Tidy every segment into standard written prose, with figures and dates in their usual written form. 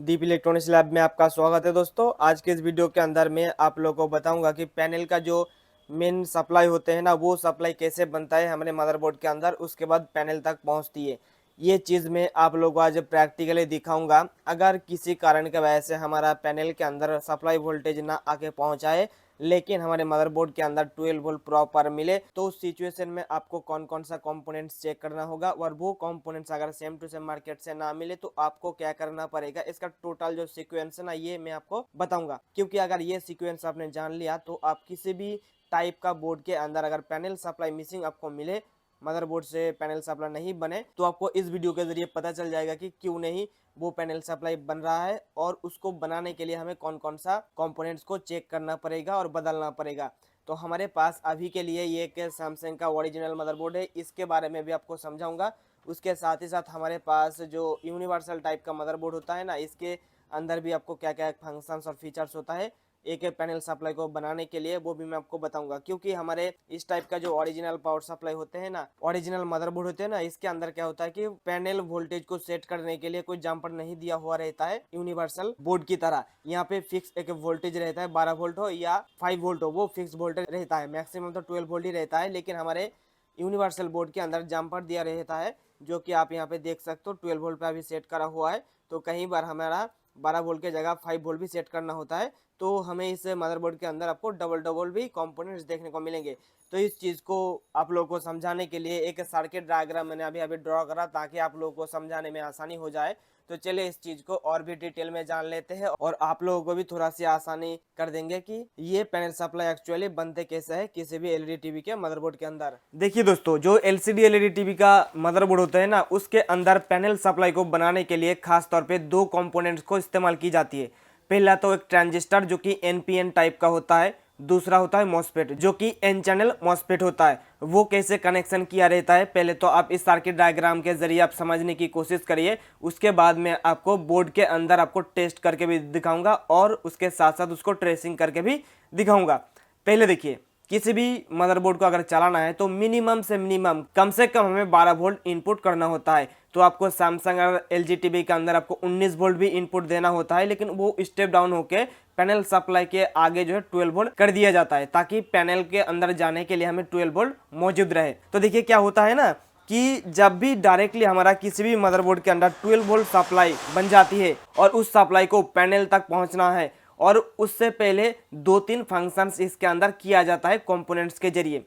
दीप electronics lab में आपका स्वागत है दोस्तों। आज के इस वीडियो के अंदर मैं आप लोगों को बताऊंगा कि पैनल का जो मेन सप्लाई होते हैं ना, वो सप्लाई कैसे बनता है हमारे मदरबोर्ड के अंदर, उसके बाद पैनल तक पहुंचती है। ये चीज़ मैं आप लोगों को आज प्रैक्टिकली दिखाऊंगा। अगर किसी कारण की वजह से हमारा पैनल के अंदर सप्लाई वोल्टेज ना आके पहुंचाए लेकिन हमारे मदरबोर्ड के अंदर 12 वोल्ट प्रॉपर मिले, तो उस सिचुएशन में आपको कौन कौन सा कंपोनेंट्स चेक करना होगा और वो कंपोनेंट्स अगर सेम टू सेम मार्केट से ना मिले तो आपको क्या करना पड़ेगा। इसका टोटल जो सीक्वेंस है ना, ये मैं आपको बताऊंगा। क्योंकि अगर ये सीक्वेंस आपने जान लिया तो आप किसी भी टाइप का बोर्ड के अंदर अगर पैनल सप्लाई मिसिंग आपको मिले, मदरबोर्ड से पैनल सप्लाई नहीं बने, तो आपको इस वीडियो के जरिए पता चल जाएगा कि क्यों नहीं वो पैनल सप्लाई बन रहा है और उसको बनाने के लिए हमें कौन कौन सा कंपोनेंट्स को चेक करना पड़ेगा और बदलना पड़ेगा। तो हमारे पास अभी के लिए ये एक सैमसंग का ओरिजिनल मदरबोर्ड है, इसके बारे में भी आपको समझाऊंगा। उसके साथ ही साथ हमारे पास जो यूनिवर्सल टाइप का मदरबोर्ड होता है ना, इसके अंदर भी आपको क्या क्या फंक्शंस और फीचर्स होता है एक पैनल सप्लाई को बनाने के लिए, वो भी मैं आपको बताऊंगा। क्योंकि हमारे इस टाइप का जो ओरिजिनल पावर सप्लाई होते हैं ना, ओरिजिनल मदरबोर्ड होते हैं ना, इसके अंदर क्या होता है कि पैनल वोल्टेज को सेट करने के लिए कोई जम्पर नहीं दिया हुआ रहता है यूनिवर्सल बोर्ड की तरह। यहाँ पे फिक्स एक वोल्टेज रहता है, 12 वोल्ट हो या 5 वोल्ट हो, वो फिक्स वोल्टेज रहता है। मैक्सिमम तो 12 वोल्ट ही रहता है, लेकिन हमारे यूनिवर्सल बोर्ड के अंदर जम्पर दिया रहता है, जो कि आप यहाँ पे देख सकते हो 12 वोल्ट पे अभी सेट करा हुआ है। तो कहीं बार हमारा 12 वोल्ट के जगह 5 वोल्ट भी सेट करना होता है, तो हमें इस मदरबोर्ड के अंदर आपको डबल डबल भी कंपोनेंट्स देखने को मिलेंगे। तो इस चीज़ को आप लोगों को समझाने के लिए एक सर्किट डायग्राम मैंने अभी अभी ड्रॉ करा, ताकि आप लोगों को समझाने में आसानी हो जाए। तो चलिए इस चीज़ को और भी डिटेल में जान लेते हैं और आप लोगों को भी थोड़ा सी आसानी कर देंगे कि ये पैनल सप्लाई एक्चुअली बनते कैसे है किसी भी एलईडी टीवी के मदरबोर्ड के अंदर। देखिए दोस्तों, जो एलसीडी एलईडी टीवी का मदरबोर्ड होता है ना, उसके अंदर पैनल सप्लाई को बनाने के लिए खास तौर पे दो कंपोनेंट्स को इस्तेमाल की जाती है। पहला तो एक ट्रांजिस्टर जो कि एनपीएन टाइप का होता है, दूसरा होता है मॉसफेट जो कि एन चैनल मॉसफेट होता है। वो कैसे कनेक्शन किया रहता है, पहले तो आप इस सर्किट डायग्राम के जरिए आप समझने की कोशिश करिए। उसके बाद मैं आपको बोर्ड के अंदर आपको टेस्ट करके भी दिखाऊंगा और उसके साथ साथ उसको ट्रेसिंग करके भी दिखाऊंगा। पहले देखिए, किसी भी मदरबोर्ड को अगर चलाना है तो मिनिमम से मिनिमम कम से कम हमें 12 वोल्ट इनपुट करना होता है। तो आपको सैमसंग और एलजी टीवी के अंदर आपको 19 वोल्ट भी इनपुट देना होता है, लेकिन वो स्टेप डाउन होके पैनल सप्लाई के आगे जो है 12 वोल्ट कर दिया जाता है, ताकि पैनल के अंदर जाने के लिए हमें 12 वोल्ट मौजूद रहे। तो देखिए क्या होता है ना कि जब भी डायरेक्टली हमारा किसी भी मदरबोर्ड के अंदर 12 वोल्ट सप्लाई बन जाती है और उस सप्लाई को पैनल तक पहुंचना है, और उससे पहले दो तीन फंक्शंस इसके अंदर किया जाता है कंपोनेंट्स के जरिए।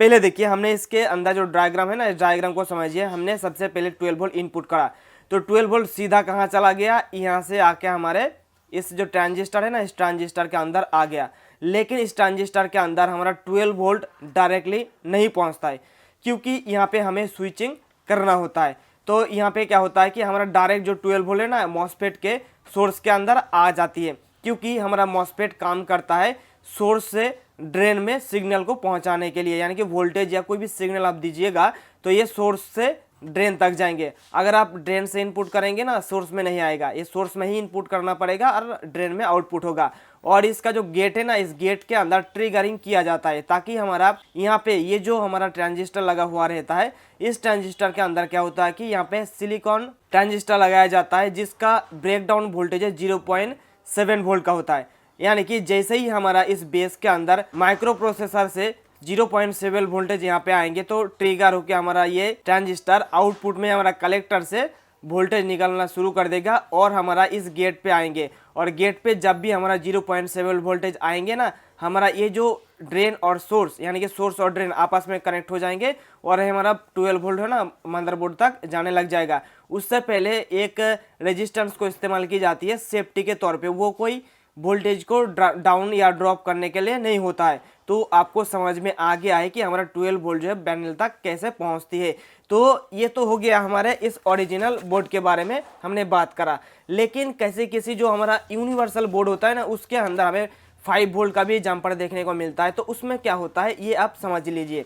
पहले देखिए, हमने इसके अंदर जो डायग्राम है ना, इस डायग्राम को समझिए। हमने सबसे पहले 12 वोल्ट इनपुट करा, तो 12 वोल्ट सीधा कहाँ चला गया, यहाँ से आके हमारे इस जो ट्रांजिस्टर है ना, इस ट्रांजिस्टर के अंदर आ गया। लेकिन इस ट्रांजिस्टर के अंदर हमारा 12 वोल्ट डायरेक्टली नहीं पहुँचता है, क्योंकि यहाँ पे हमें स्विचिंग करना होता है। तो यहाँ पे क्या होता है कि हमारा डायरेक्ट जो 12 वोल्ट है ना, मॉसफेट के सोर्स के अंदर आ जाती है, क्योंकि हमारा मॉसफेट काम करता है सोर्स से ड्रेन में सिग्नल को पहुंचाने के लिए। यानी कि वोल्टेज या कोई भी सिग्नल आप दीजिएगा तो ये सोर्स से ड्रेन तक जाएंगे। अगर आप ड्रेन से इनपुट करेंगे ना, सोर्स में नहीं आएगा, ये सोर्स में ही इनपुट करना पड़ेगा और ड्रेन में आउटपुट होगा। और इसका जो गेट है ना, इस गेट के अंदर ट्रिगरिंग किया जाता है, ताकि हमारा यहाँ पे ये जो हमारा ट्रांजिस्टर लगा हुआ रहता है, इस ट्रांजिस्टर के अंदर क्या होता है कि यहाँ पे सिलिकॉन ट्रांजिस्टर लगाया जाता है, जिसका ब्रेकडाउन वोल्टेज है 0.7 वोल्ट का होता है। यानी कि जैसे ही हमारा इस बेस के अंदर माइक्रो प्रोसेसर से 0.7 वोल्टेज यहाँ पे आएंगे, तो ट्रिगर होकर हमारा ये ट्रांजिस्टर आउटपुट में हमारा कलेक्टर से वोल्टेज निकलना शुरू कर देगा और हमारा इस गेट पे आएंगे। और गेट पे जब भी हमारा 0.7 वोल्टेज आएंगे ना, हमारा ये जो ड्रेन और सोर्स, यानी कि सोर्स और ड्रेन आपस में कनेक्ट हो जाएंगे और हमारा 12 वोल्ट है ना, मदरबोर्ड तक जाने लग जाएगा। उससे पहले एक रेजिस्टेंस को इस्तेमाल की जाती है सेफ्टी के तौर पे, वो कोई वोल्टेज को डाउन या ड्रॉप करने के लिए नहीं होता है। तो आपको समझ में आ गया है कि हमारा 12 वोल्ट जो है पैनल तक कैसे पहुंचती है। तो ये तो हो गया हमारे इस ओरिजिनल बोर्ड के बारे में हमने बात करा। लेकिन कैसे किसी जो हमारा यूनिवर्सल बोर्ड होता है ना, उसके अंदर हमें 5 वोल्ट का भी जम्पर देखने को मिलता है। तो उसमें क्या होता है ये आप समझ लीजिए।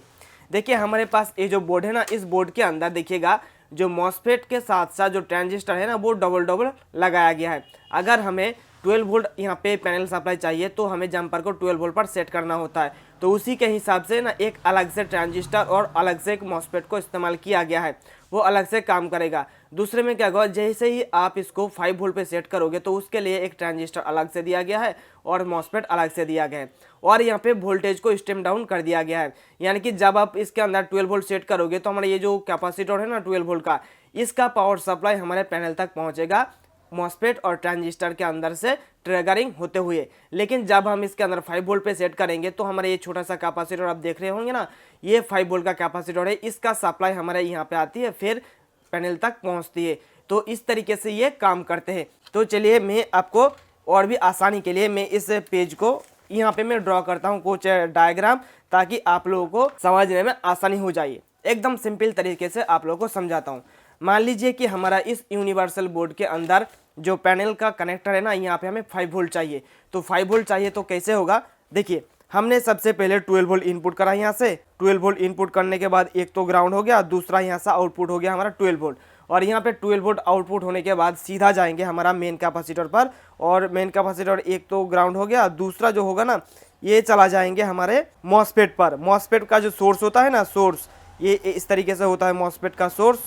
देखिए हमारे पास ये जो बोर्ड है ना, इस बोर्ड के अंदर देखिएगा जो मॉसफेट के साथ साथ जो ट्रांजिस्टर है ना, वो डबल डबल लगाया गया है। अगर हमें 12 वोल्ट यहाँ पे पैनल सप्लाई चाहिए तो हमें जम्पर को 12 वोल्ट पर सेट करना होता है। तो उसी के हिसाब से ना एक अलग से ट्रांजिस्टर और अलग से एक मॉसफेट को इस्तेमाल किया गया है, वो अलग से काम करेगा। दूसरे में क्या होगा, जैसे ही आप इसको 5 वोल्ट पे सेट करोगे तो उसके लिए एक ट्रांजिस्टर अलग से दिया गया है और मॉसफेट अलग से दिया गया है, और यहाँ पे वोल्टेज को स्टेम डाउन कर दिया गया है। यानी कि जब आप इसके अंदर 12 वोल्ट सेट करोगे तो हमारा ये जो कैपेसिटर है ना 12 वोल्ट का, इसका पावर सप्लाई हमारे पैनल तक पहुंचेगा मॉसफेट और ट्रांजिस्टर के अंदर से ट्रिगरिंग होते हुए। लेकिन जब हम इसके अंदर 5 वोल्ट पे सेट करेंगे तो हमारे ये छोटा सा कैपेसिटर आप देख रहे होंगे ना, ये 5 वोल्ट का कैपेसिटर है, इसका सप्लाई हमारे यहाँ पे आती है, फिर पैनल तक पहुँचती है। तो इस तरीके से ये काम करते हैं। तो चलिए मैं आपको और भी आसानी के लिए मैं इस पेज को यहाँ पे मैं ड्रॉ करता हूँ कुछ डायग्राम, ताकि आप लोगों को समझने में आसानी हो जाए। एकदम सिंपल तरीके से आप लोगों को समझाता हूँ। मान लीजिए कि हमारा इस यूनिवर्सल बोर्ड के अंदर जो पैनल का कनेक्टर है ना, यहाँ पे हमें 5 वोल्ट चाहिए। तो 5 वोल्ट चाहिए तो कैसे होगा, देखिए हमने सबसे पहले 12 वोल्ट इनपुट करा, यहाँ से 12 वोल्ट इनपुट करने के बाद एक तो ग्राउंड हो गया, दूसरा यहाँ से आउटपुट हो गया हमारा 12 वोल्ट, और यहाँ पे 12 वोल्ट आउटपुट होने के बाद सीधा जाएंगे हमारा मेन कैपेसिटर पर, और मेन कैपेसिटर एक तो ग्राउंड हो गया, दूसरा जो होगा ना ये चला जाएंगे हमारे मॉसफेट पर। मॉसफेट का जो सोर्स होता है ना, सोर्स ये इस तरीके से होता है मॉसफेट का सोर्स,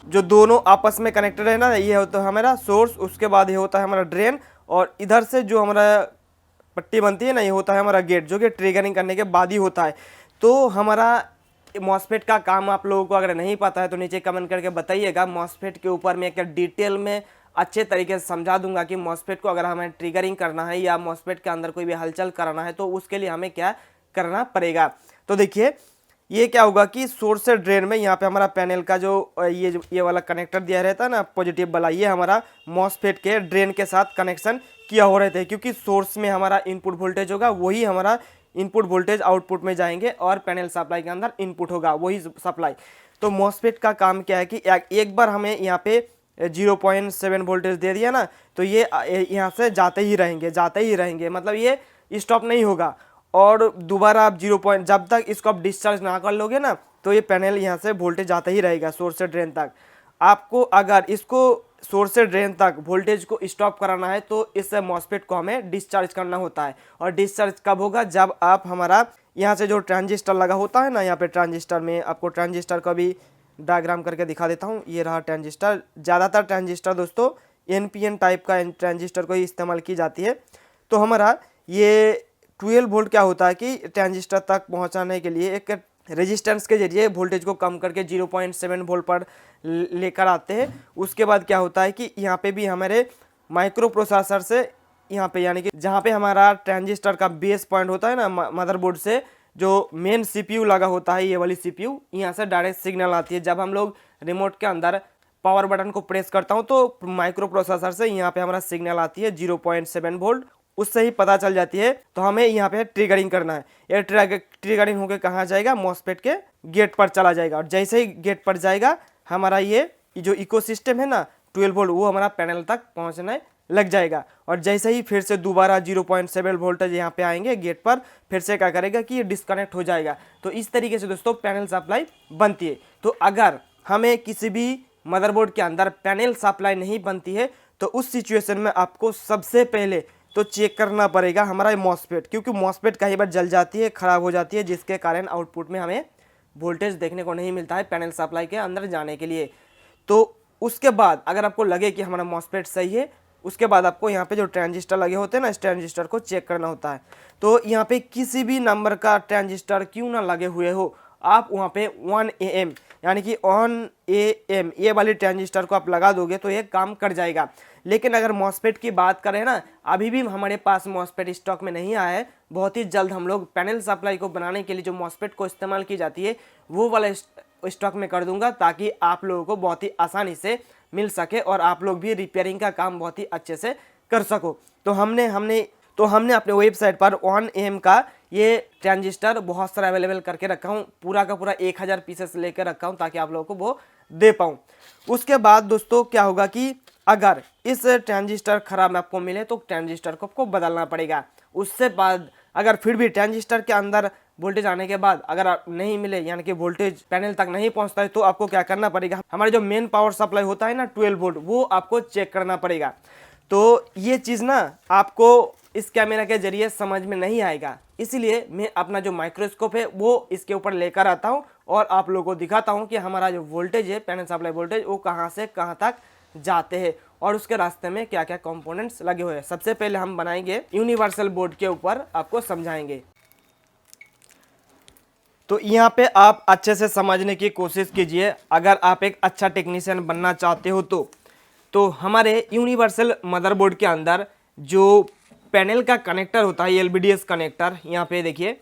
जो दोनों आपस में कनेक्टेड है ना, ये होता है हमारा सोर्स। उसके बाद ये होता है हमारा ड्रेन, और इधर से जो हमारा पट्टी बनती है ना, ये होता है हमारा गेट, जो कि ट्रिगरिंग करने के बाद ही होता है। तो हमारा मॉसफेट का काम आप लोगों को अगर नहीं पता है तो नीचे कमेंट करके बताइएगा। मॉसफेट के ऊपर मैं क्या डिटेल में अच्छे तरीके से समझा दूंगा कि मॉसफेट को अगर हमें ट्रिगरिंग करना है या मॉसफेट के अंदर कोई भी हलचल कराना है तो उसके लिए हमें क्या करना पड़ेगा। तो देखिए ये क्या होगा कि सोर्स से ड्रेन में यहाँ पे हमारा पैनल का जो ये वाला कनेक्टर दिया रहता है ना पॉजिटिव वाला, ये हमारा मॉसफेट के ड्रेन के साथ कनेक्शन किया हो रहे थे, क्योंकि सोर्स में हमारा इनपुट वोल्टेज होगा, वही हमारा इनपुट वोल्टेज आउटपुट में जाएंगे, और पैनल सप्लाई के अंदर इनपुट होगा वही सप्लाई। तो मॉसफेट का काम क्या है कि एक बार हमें यहाँ पे 0.7 वोल्टेज दे दिया ना, तो ये यहाँ से जाते ही रहेंगे, मतलब ये स्टॉप नहीं होगा। और दोबारा आप जब तक इसको आप डिस्चार्ज ना कर लोगे ना, तो ये पैनल यहाँ से वोल्टेज जाता ही रहेगा सोर्स से ड्रेन तक। आपको अगर इसको सोर्स से ड्रेन तक वोल्टेज को स्टॉप कराना है तो इस मॉसफेट को हमें डिस्चार्ज करना होता है। और डिस्चार्ज कब होगा, जब आप हमारा यहाँ से जो ट्रांजिस्टर लगा होता है ना, यहाँ पे ट्रांजिस्टर में आपको ट्रांजिस्टर का भी डायग्राम करके दिखा देता हूँ। ये रहा ट्रांजिस्टर। ज़्यादातर ट्रांजिस्टर दोस्तों NPN टाइप का ट्रांजिस्टर को ही इस्तेमाल की जाती है। तो हमारा ये 12 वोल्ट क्या होता है कि ट्रांजिस्टर तक पहुंचाने के लिए एक रेजिस्टेंस के जरिए वोल्टेज को कम करके 0.7 वोल्ट पर लेकर आते हैं। उसके बाद क्या होता है कि यहाँ पे भी हमारे माइक्रो प्रोसेसर से यहाँ पे, यानी कि जहाँ पे हमारा ट्रांजिस्टर का बेस पॉइंट होता है ना मदरबोर्ड से, जो मेन CPU लगा होता है, ये वाली CPU, यहाँ से डायरेक्ट सिग्नल आती है। जब हम लोग रिमोट के अंदर पावर बटन को प्रेस करता हूँ तो माइक्रो प्रोसेसर से यहाँ पे हमारा सिग्नल आती है 0.7 वोल्ट, उससे ही पता चल जाती है। तो हमें यहाँ पे ट्रिगरिंग करना है। ये ट्रिगरिंग होकर कहाँ जाएगा, मॉसफेट के गेट पर चला जाएगा, और जैसे ही गेट पर जाएगा हमारा ये जो इकोसिस्टम है ना 12 वोल्ट, वो हमारा पैनल तक पहुँचने लग जाएगा। और जैसे ही फिर से दोबारा 0.7 वोल्टेज यहाँ पे आएंगे गेट पर, फिर से क्या करेगा कि ये डिस्कनेक्ट हो जाएगा। तो इस तरीके से दोस्तों पैनल सप्लाई बनती है। तो अगर हमें किसी भी मदरबोर्ड के अंदर पैनल सप्लाई नहीं बनती है तो उस सिचुएशन में आपको सबसे पहले तो चेक करना पड़ेगा हमारा मॉसफेट, क्योंकि मॉसफेट कई बार जल जाती है, ख़राब हो जाती है, जिसके कारण आउटपुट में हमें वोल्टेज देखने को नहीं मिलता है पैनल सप्लाई के अंदर जाने के लिए। तो उसके बाद अगर आपको लगे कि हमारा मॉसफेट सही है, उसके बाद आपको यहाँ पे जो ट्रांजिस्टर लगे होते हैं ना, इस ट्रांजिस्टर को चेक करना होता है। तो यहाँ पे किसी भी नंबर का ट्रांजिस्टर क्यों ना लगे हुए हो, आप वहाँ पे 1 AM यानी कि 1 AM ये वाली ट्रांजिस्टर को आप लगा दोगे तो ये काम कर जाएगा। लेकिन अगर मॉसफेट की बात करें ना, अभी भी हमारे पास मॉसफेट स्टॉक में नहीं आया है। बहुत ही जल्द हम लोग पैनल सप्लाई को बनाने के लिए जो मॉसफेट को इस्तेमाल की जाती है वो वाला स्टॉक में कर दूंगा, ताकि आप लोगों को बहुत ही आसानी से मिल सके और आप लोग भी रिपेयरिंग का काम बहुत ही अच्छे से कर सको। तो हमने अपने वेबसाइट पर 1 AM का ये ट्रांजिस्टर बहुत सारा अवेलेबल करके रखा हूँ, पूरा का पूरा 1000 पीसेस लेकर रखा हूँ, ताकि आप लोगों को वो दे पाऊँ। उसके बाद दोस्तों क्या होगा कि अगर इस ट्रांजिस्टर खराब आपको मिले तो ट्रांजिस्टर को आपको बदलना पड़ेगा। उससे बाद अगर फिर भी ट्रांजिस्टर के अंदर वोल्टेज आने के बाद अगर नहीं मिले, यानी कि वोल्टेज पैनल तक नहीं पहुंचता है, तो आपको क्या करना पड़ेगा, हमारे जो मेन पावर सप्लाई होता है ना 12 वोल्ट, वो आपको चेक करना पड़ेगा। तो ये चीज़ ना आपको इस कैमरा के जरिए समझ में नहीं आएगा, इसीलिए मैं अपना जो माइक्रोस्कोप है वो इसके ऊपर लेकर आता हूँ और आप लोगों को दिखाता हूँ कि हमारा जो वोल्टेज है, पैनल सप्लाई वोल्टेज, वो कहाँ से कहाँ तक जाते हैं और उसके रास्ते में क्या क्या कंपोनेंट्स लगे हुए हैं। सबसे पहले हम बनाएंगे यूनिवर्सल बोर्ड के ऊपर, आपको समझाएंगे। तो यहाँ पे आप अच्छे से समझने की कोशिश कीजिए अगर आप एक अच्छा टेक्नीशियन बनना चाहते हो तो हमारे यूनिवर्सल मदरबोर्ड के अंदर जो पैनल का कनेक्टर होता है, एलबीडीएस कनेक्टर, यहाँ पे देखिए,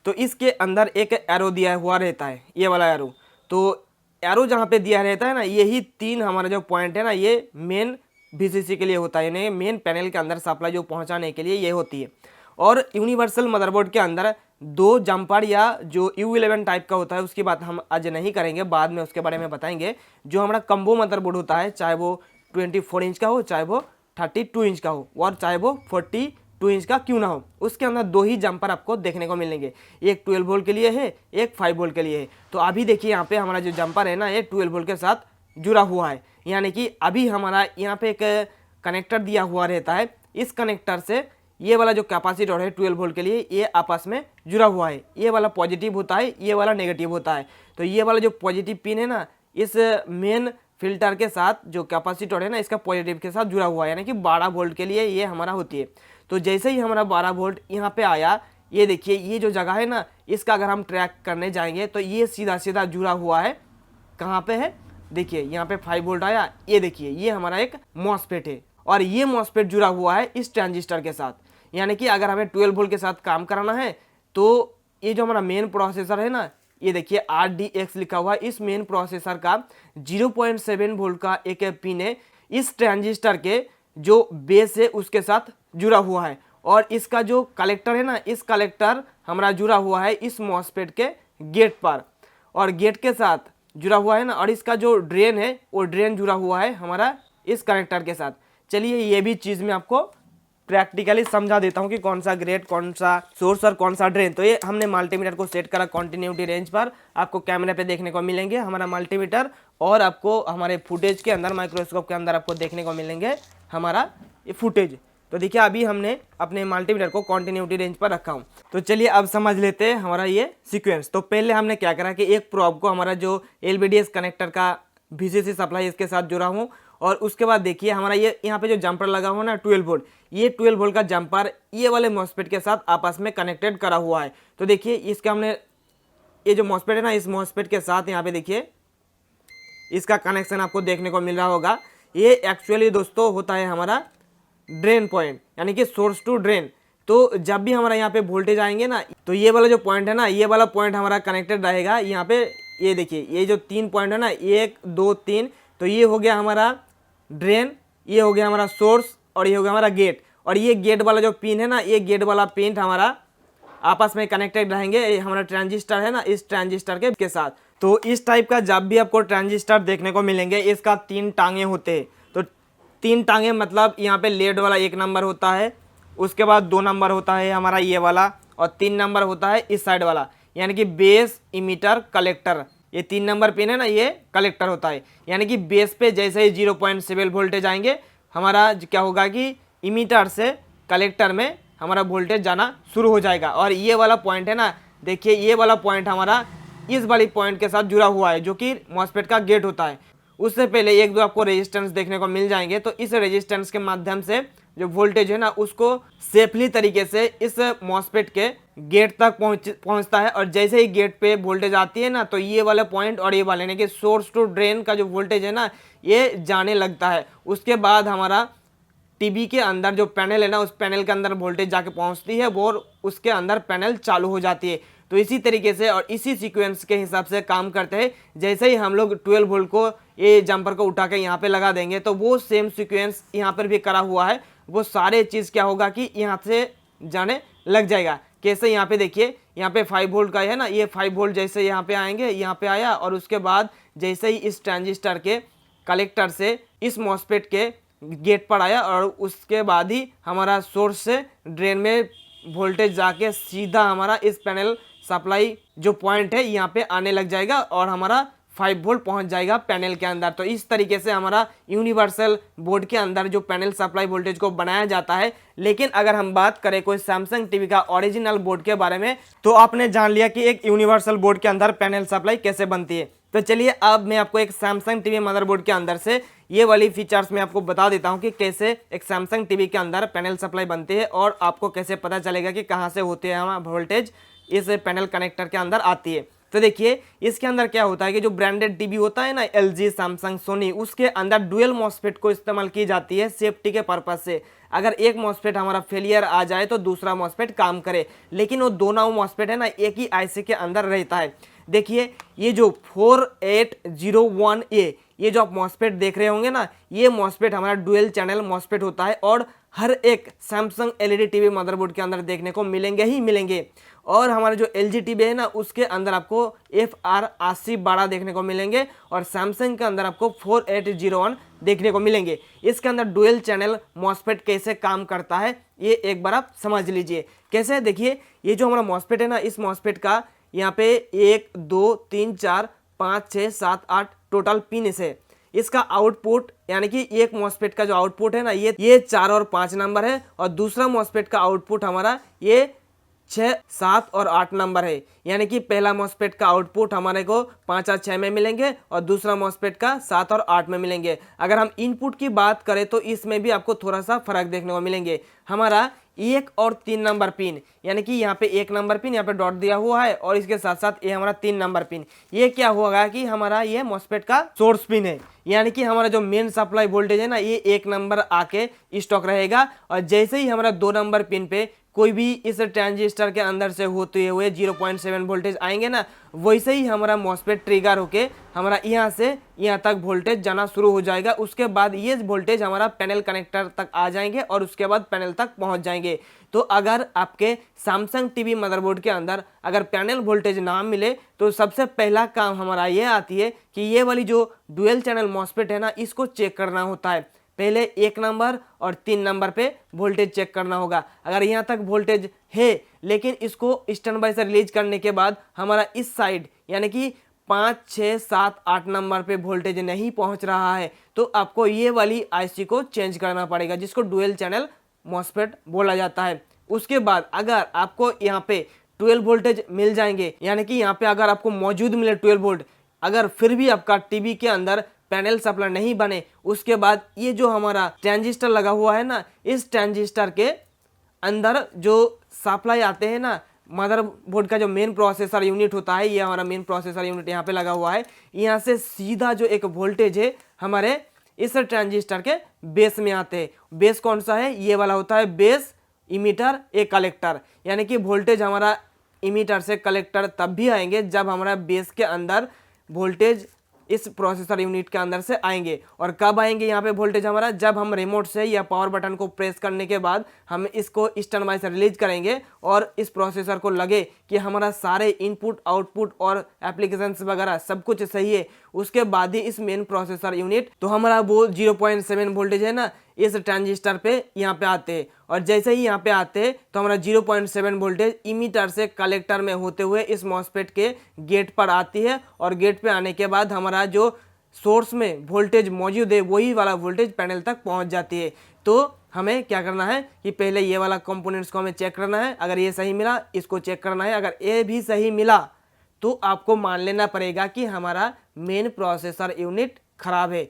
तो इसके अंदर एक एरो दिया हुआ रहता है, ये वाला एरो। तो एरो जहाँ पे दिया रहता है ना, यही 3 हमारा जो पॉइंट है ना, ये मेन वीसीसी के लिए होता है, यानी मेन पैनल के अंदर सप्लाई जो पहुँचाने के लिए ये होती है। और यूनिवर्सल मदरबोर्ड के अंदर 2 जंपर या जो U11 टाइप का होता है, उसकी बात हम आज नहीं करेंगे, बाद में उसके बारे में बताएंगे। जो हमारा कम्बो मदरबोर्ड होता है, चाहे वो 24 इंच का हो, चाहे वो 32 इंच का हो, और चाहे वो 42 इंच का क्यों ना हो, उसके अंदर 2 ही जंपर आपको देखने को मिलेंगे। एक 12 वोल्ट के लिए है, एक 5 वोल्ट के लिए है। तो अभी देखिए यहाँ पे हमारा जो जंपर है ना, ये 12 वोल्ट के साथ जुड़ा हुआ है, यानी कि अभी हमारा यहाँ पे एक कनेक्टर दिया हुआ रहता है। इस कनेक्टर से ये वाला जो कैपेसिटर है 12 वोल्ट के लिए, ये आपस में जुड़ा हुआ है। ये वाला पॉजिटिव होता है, ये वाला नेगेटिव होता है। तो ये वाला जो पॉजिटिव पिन है ना, इस मेन फिल्टर के साथ जो कैपेसिटर है ना, इसका पॉजिटिव के साथ जुड़ा हुआ है, यानी कि 12 वोल्ट के लिए ये हमारा होती है। तो जैसे ही हमारा 12 वोल्ट यहाँ पे आया, ये देखिए ये जो जगह है ना, इसका अगर हम ट्रैक करने जाएंगे तो ये सीधा सीधा जुड़ा हुआ है। कहाँ पे है, देखिए यहाँ पे 5 वोल्ट आया, ये देखिए ये हमारा एक मॉसफेट है और ये मॉसफेट जुड़ा हुआ है इस ट्रांजिस्टर के साथ। यानी कि अगर हमें 12 वोल्ट के साथ काम कराना है तो ये जो हमारा मेन प्रोसेसर है ना, ये देखिए RDX लिखा हुआ है, इस मेन प्रोसेसर का 0.7 वोल्ट का एक पिन है, इस ट्रांजिस्टर के जो बेस है उसके साथ जुड़ा हुआ है। और इसका जो कलेक्टर है ना, इस कलेक्टर हमारा जुड़ा हुआ है इस मॉसफेट के गेट पर, और गेट के साथ जुड़ा हुआ है ना, और इसका जो ड्रेन है वो ड्रेन जुड़ा हुआ है हमारा इस कनेक्टर के साथ। चलिए ये भी चीज़ मैं आपको प्रैक्टिकली समझा देता हूँ कि कौन सा ग्रेड, कौन सा सोर्स और कौन सा ड्रेन। तो ये हमने मल्टीमीटर को सेट करा कॉन्टिन्यूटी रेंज पर, आपको कैमरे पे देखने को मिलेंगे हमारा मल्टीमीटर, और आपको हमारे फुटेज के अंदर, माइक्रोस्कोप के अंदर आपको देखने को मिलेंगे हमारा ये फुटेज। तो देखिए अभी हमने अपने मल्टीमीटर को कॉन्टिन्यूटी रेंज पर रखा हूँ। तो चलिए अब समझ लेते हैं हमारा ये सीक्वेंस। तो पहले हमने क्या करा कि एक प्रोब को हमारा जो LVDS कनेक्टर का VCC सप्लाई इसके साथ जुड़ा हूँ, और उसके बाद देखिए हमारा ये यहाँ पे जो जंपर लगा हुआ ना 12 वोल्ट, ये 12 वोल्ट का जंपर ये वाले मॉसफेट के साथ आपस में कनेक्टेड करा हुआ है। तो देखिए इसका हमने ये जो मॉसफेट है ना, इस मॉसफेट के साथ यहाँ पे देखिए इसका कनेक्शन आपको देखने को मिल रहा होगा। ये एक्चुअली दोस्तों होता है हमारा ड्रेन पॉइंट, यानी कि सोर्स टू ड्रेन। तो जब भी हमारा यहाँ पे वोल्टेज आएंगे ना, तो ये वाला जो पॉइंट है ना, ये वाला पॉइंट हमारा कनेक्टेड रहेगा यहाँ पे। ये देखिए ये जो 3 पॉइंट है ना, 1 2 3, तो ये हो गया हमारा ड्रेन, ये हो गया हमारा सोर्स, और ये हो गया हमारा गेट। और ये गेट वाला जो पिन है ना, ये गेट वाला पिन हमारा आपस में कनेक्टेड रहेंगे, ये हमारा ट्रांजिस्टर है ना, इस ट्रांजिस्टर के साथ। तो इस टाइप का जब भी आपको ट्रांजिस्टर देखने को मिलेंगे, इसका 3 टांगे होते हैं। तो 3 टांगे मतलब यहाँ पे लेड वाला 1 नंबर होता है, उसके बाद 2 नंबर होता है हमारा ये वाला, और 3 नंबर होता है इस साइड वाला, यानी कि बेस, इमीटर, कलेक्टर। ये 3 नंबर पिन है ना, ये कलेक्टर होता है। यानी कि बेस पे जैसे ही 0.7 वोल्टेज आएंगे, हमारा क्या होगा कि इमीटर से कलेक्टर में हमारा वोल्टेज जाना शुरू हो जाएगा। और ये वाला पॉइंट है ना, देखिए ये वाला पॉइंट हमारा इस वाली पॉइंट के साथ जुड़ा हुआ है, जो कि मॉसफेट का गेट होता है। उससे पहले 1-2 आपको रेजिस्टेंस देखने को मिल जाएंगे। तो इस रेजिस्टेंस के माध्यम से जो वोल्टेज है ना, उसको सेफली तरीके से इस मॉसफेट के गेट तक पहुंचता है। और जैसे ही गेट पे वोल्टेज आती है ना, तो ये वाले पॉइंट और ये वाले, यानी कि सोर्स टू ड्रेन का जो वोल्टेज है ना, ये जाने लगता है। उसके बाद हमारा टीवी के अंदर जो पैनल है ना, उस पैनल के अंदर वोल्टेज जाके पहुंचती है वो, और उसके अंदर पैनल चालू हो जाती है। तो इसी तरीके से और इसी सीक्वेंस के हिसाब से काम करते हैं। जैसे ही हम लोग 12 वोल्ट को ये जंपर को उठा के यहाँ पे लगा देंगे, तो वो सेम सीक्वेंस यहाँ पर भी करा हुआ है। वो सारे चीज़ क्या होगा कि यहाँ से जाने लग जाएगा। कैसे, यहाँ पे देखिए, यहाँ पे 5 वोल्ट का है ना, ये 5 वोल्ट जैसे यहाँ पे आएंगे, यहाँ पे आया, और उसके बाद जैसे ही इस ट्रांजिस्टर के कलेक्टर से इस मॉसफेट के गेट पर आया, और उसके बाद ही हमारा सोर्स से ड्रेन में वोल्टेज जाके सीधा हमारा इस पैनल सप्लाई जो पॉइंट है यहाँ पे आने लग जाएगा, और हमारा 5 वोल्ट पहुंच जाएगा पैनल के अंदर। तो इस तरीके से हमारा यूनिवर्सल बोर्ड के अंदर जो पैनल सप्लाई वोल्टेज को बनाया जाता है। लेकिन अगर हम बात करें कोई सैमसंग टीवी का ओरिजिनल बोर्ड के बारे में, तो आपने जान लिया कि एक यूनिवर्सल बोर्ड के अंदर पैनल सप्लाई कैसे बनती है। तो चलिए अब मैं आपको एक सैमसंग टीवी मदरबोर्ड के अंदर से ये वाली फीचर्स मैं आपको बता देता हूं कि कैसे एक सैमसंग टीवी के अंदर पैनल सप्लाई बनती है और आपको कैसे पता चलेगा कि कहां से होती है हमारा वोल्टेज इस पैनल कनेक्टर के अंदर आती है। तो देखिए इसके अंदर क्या होता है कि जो ब्रांडेड टीवी होता है ना, एलजी, सैमसंग, सोनी, उसके अंदर डुअल मॉसफेट को इस्तेमाल की जाती है सेफ्टी के पर्पज से। अगर एक मॉसफेट हमारा फेलियर आ जाए तो दूसरा मॉसफेट काम करे, लेकिन वो दोनों मॉसफेट है ना एक ही आईसी के अंदर रहता है। देखिए ये जो 4801A ये जो आप मॉसफेट देख रहे होंगे ना, ये मॉसफेट हमारा डुअल चैनल मॉसफेट होता है और हर एक सैमसंग एलईडी टीवी मदरबोर्ड के अंदर देखने को मिलेंगे ही मिलेंगे। और हमारे जो एलजी टीवी है ना, उसके अंदर आपको FR8012 देखने को मिलेंगे और सैमसंग के अंदर आपको 4801 देखने को मिलेंगे। इसके अंदर डुअल चैनल मॉसफेट कैसे काम करता है ये एक बार आप समझ लीजिए। कैसे, देखिए ये जो हमारा मॉसफेट है ना, इस मॉसफेट का यहाँ पे 1 2 3 4 5 6 7 8 टोटल पिन है। इसका आउटपुट यानी कि एक मॉसफेट का जो आउटपुट है ना, ये 4 और 5 नंबर है और दूसरा मॉसफेट का आउटपुट हमारा ये 6 7 और 8 नंबर है। यानी कि पहला मॉसफेट का आउटपुट हमारे को 5 और 6 में मिलेंगे और दूसरा मॉसफेट का 7 और 8 में मिलेंगे। अगर हम इनपुट की बात करें तो इसमें भी आपको थोड़ा सा फर्क देखने को मिलेंगे। हमारा 1 और 3 नंबर पिन, यानी कि यहाँ पे 1 नंबर पिन यहाँ पे डॉट दिया हुआ है और इसके साथ साथ ये हमारा 3 नंबर पिन, ये क्या होगा कि हमारा ये मॉसफेट का सोर्स पिन है। यानी कि हमारा जो मेन सप्लाई वोल्टेज है ना, ये 1 नंबर आके स्टॉक रहेगा और जैसे ही हमारा 2 नंबर पिन पे कोई भी इस ट्रांजिस्टर के अंदर से होते हुए 0.7 वोल्टेज आएंगे ना, वैसे ही हमारा मॉसफेट ट्रिगर होके हमारा यहाँ से यहाँ तक वोल्टेज जाना शुरू हो जाएगा। उसके बाद ये वोल्टेज हमारा पैनल कनेक्टर तक आ जाएंगे और उसके बाद पैनल तक पहुंच जाएंगे। तो अगर आपके सैमसंग टीवी मदरबोर्ड के अंदर अगर पैनल वोल्टेज ना मिले तो सबसे पहला काम हमारा ये आती है कि ये वाली जो डुअल चैनल मॉसफेट है ना, इसको चेक करना होता है। पहले 1 नंबर और 3 नंबर पे वोल्टेज चेक करना होगा। अगर यहाँ तक वोल्टेज है लेकिन इसको स्टैंड बाय से रिलीज करने के बाद हमारा इस साइड यानी कि 5 6 7 8 नंबर पे वोल्टेज नहीं पहुंच रहा है, तो आपको ये वाली आईसी को चेंज करना पड़ेगा, जिसको डुअल चैनल मॉसफेट बोला जाता है। उसके बाद अगर आपको यहाँ पे 12 वोल्टेज मिल जाएंगे, यानी कि यहाँ पे अगर आपको मौजूद मिले 12 वोल्ट, अगर फिर भी आपका टीवी के अंदर पैनल सप्लाई नहीं बने, उसके बाद ये जो हमारा ट्रांजिस्टर लगा हुआ है ना, इस ट्रांजिस्टर के अंदर जो सप्लाई आते हैं ना, मदरबोर्ड का जो मेन प्रोसेसर यूनिट होता है, ये हमारा मेन प्रोसेसर यूनिट यहाँ पे लगा हुआ है, यहाँ से सीधा जो एक वोल्टेज है हमारे इस ट्रांजिस्टर के बेस में आते हैं। बेस कौन सा है? ये वाला होता है बेस, इमीटर, एक कलेक्टर। यानी कि वोल्टेज हमारा इमीटर से कलेक्टर तब भी आएंगे जब हमारा बेस के अंदर वोल्टेज इस प्रोसेसर यूनिट के अंदर से आएंगे। और कब आएंगे यहाँ पे वोल्टेज हमारा? जब हम रिमोट से या पावर बटन को प्रेस करने के बाद हम इसको स्टैंड बाय से रिलीज करेंगे और इस प्रोसेसर को लगे कि हमारा सारे इनपुट आउटपुट और एप्लीकेशंस वगैरह सब कुछ सही है, उसके बाद ही इस मेन प्रोसेसर यूनिट तो हमारा वो 0.7 वोल्टेज है ना, इस ट्रांजिस्टर पे यहाँ पे आते हैं। और जैसे ही यहाँ पे आते हैं तो हमारा 0.7 वोल्टेज इमीटर से कलेक्टर में होते हुए इस मॉसफेट के गेट पर आती है और गेट पे आने के बाद हमारा जो सोर्स में वोल्टेज मौजूद है वही वाला वोल्टेज पैनल तक पहुँच जाती है। तो हमें क्या करना है कि पहले ये वाला कंपोनेंट्स को हमें चेक करना है। अगर ये सही मिला, इसको चेक करना है। अगर ये भी सही मिला तो आपको मान लेना पड़ेगा कि हमारा मेन प्रोसेसर यूनिट खराब है।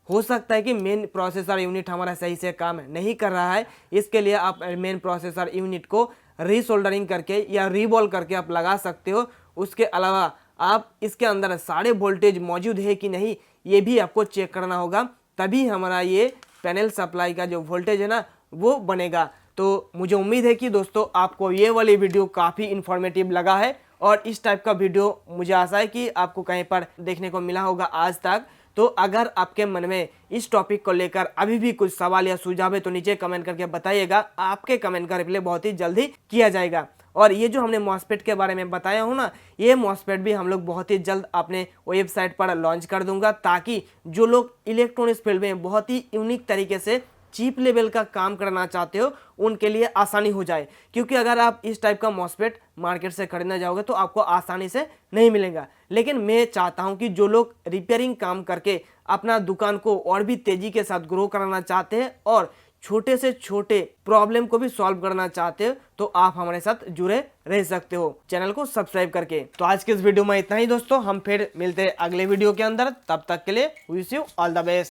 हो सकता है कि मेन प्रोसेसर यूनिट हमारा सही से काम नहीं कर रहा है, इसके लिए आप मेन प्रोसेसर यूनिट को रीसोल्डरिंग करके या रीबॉल करके आप लगा सकते हो। उसके अलावा आप इसके अंदर सारे वोल्टेज मौजूद है कि नहीं ये भी आपको चेक करना होगा, तभी हमारा ये पैनल सप्लाई का जो वोल्टेज है ना वो बनेगा। तो मुझे उम्मीद है कि दोस्तों आपको ये वाली वीडियो काफ़ी इन्फॉर्मेटिव लगा है और इस टाइप का वीडियो मुझे आशा है कि आपको कहीं पर देखने को मिला होगा आज तक। तो अगर आपके मन में इस टॉपिक को लेकर अभी भी कुछ सवाल या सुझाव है तो नीचे कमेंट करके बताइएगा। आपके कमेंट का रिप्लाई बहुत ही जल्दी किया जाएगा। और ये जो हमने मॉसफेट के बारे में बताया हूँ ना, ये मॉसफेट भी हम लोग बहुत ही जल्द अपने वेबसाइट पर लॉन्च कर दूंगा, ताकि जो लोग इलेक्ट्रॉनिक्स फील्ड में बहुत ही यूनिक तरीके से चीप लेवल का काम करना चाहते हो उनके लिए आसानी हो जाए, क्योंकि अगर आप इस टाइप का मॉसफेट मार्केट से खरीदने जाओगे तो आपको आसानी से नहीं मिलेगा। लेकिन मैं चाहता हूं कि जो लोग रिपेयरिंग काम करके अपना दुकान को और भी तेजी के साथ ग्रो कराना चाहते हैं और छोटे से छोटे प्रॉब्लम को भी सॉल्व करना चाहते हो तो आप हमारे साथ जुड़े रह सकते हो चैनल को सब्सक्राइब करके। तो आज के इस वीडियो में इतना ही दोस्तों, हम फिर मिलते हैं अगले वीडियो के अंदर। तब तक के लिए wish you all the best.